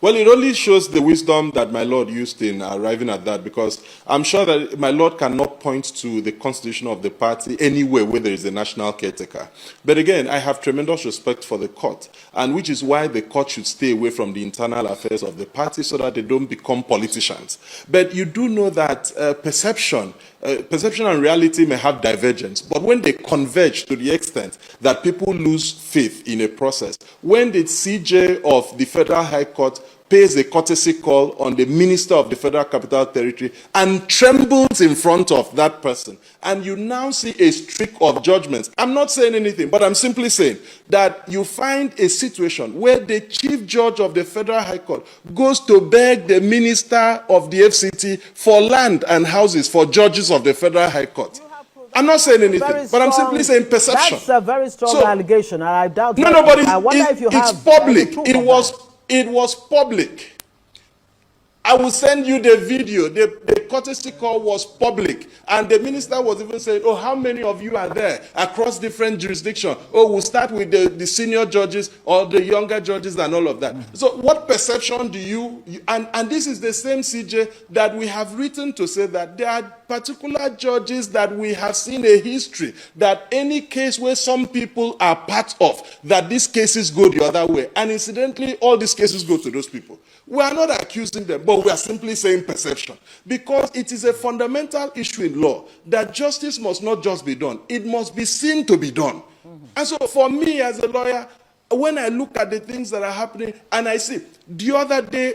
Well, it only shows the wisdom that my Lord used in arriving at that, because I'm sure that my Lord cannot point to the constitution of the party anywhere where there is a national caretaker. But again, I have tremendous respect for the court, and which is why the court should stay away from the internal affairs of the party so that they don't become politicians. But you do know that perception and reality may have divergence, but when they converge to the extent that people lose faith in a process, when the CJ of the Federal High Court pays a courtesy call on the Minister of the Federal Capital Territory and trembles in front of that person, and you now see a streak of judgments. I'm not saying anything, but I'm simply saying that you find a situation where the Chief Judge of the Federal High Court goes to beg the Minister of the FCT for land and houses for judges of the Federal High Court. I'm not saying anything, but I'm simply saying perception. That's a very strong allegation, and I doubt. No, but it's public. It was public. I will send you the video. The courtesy call was public. And the minister was even saying, oh, how many of you are there across different jurisdictions? Oh, we'll start with the senior judges or the younger judges and all of that. So what perception do you and this is the same CJ that we have written to say that there are particular judges that we have seen a history that any case where some people are part of, that these cases go the other way. And incidentally, all these cases go to those people. We are not accusing them, but we are simply saying perception. Because it is a fundamental issue in law that justice must not just be done, it must be seen to be done. And so for me as a lawyer, when I look at the things that are happening, and I see, the other day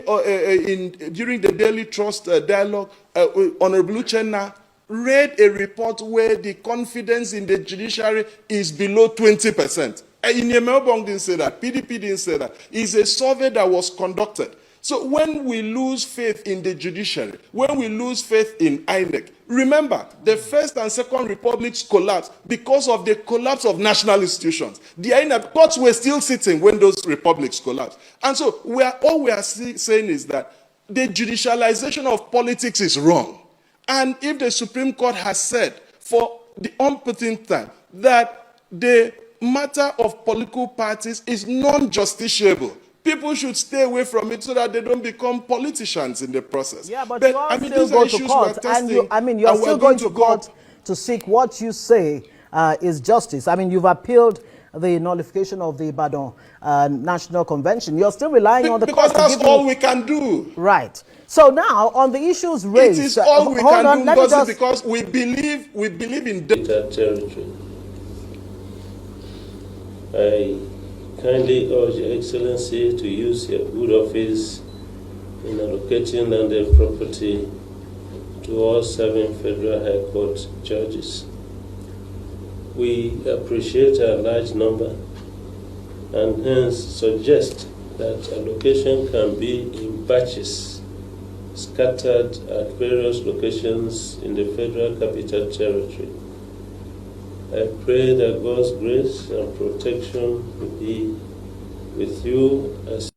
during the Daily Trust dialogue, Honorable Uchenna read a report where the confidence in the judiciary is below 20%. Inyemebong didn't say that, PDP didn't say that. It's a survey that was conducted. So when we lose faith in the judiciary, when we lose faith in INEC, remember, the First and Second Republics collapsed because of the collapse of national institutions. The INEC courts were still sitting when those republics collapsed. And so all we are saying is that the judicialization of politics is wrong. And if the Supreme Court has said for the umpteenth time that the matter of political parties is non-justiciable, people should stay away from it so that they don't become politicians in the process. Yeah, but you are still going to court, and you're still going to court to seek what you say is justice. I mean, you've appealed the nullification of the Ibadan National Convention. You're still relying on the court. Because that's all we can do. Right. So now, on the issues raised, it is all we can do because we believe in territory. I kindly urge Your Excellency to use your good office in allocating landed property to all 7 Federal High Court judges. We appreciate our large number and hence suggest that allocation can be in batches scattered at various locations in the Federal Capital Territory. I pray that God's grace and protection will be with you as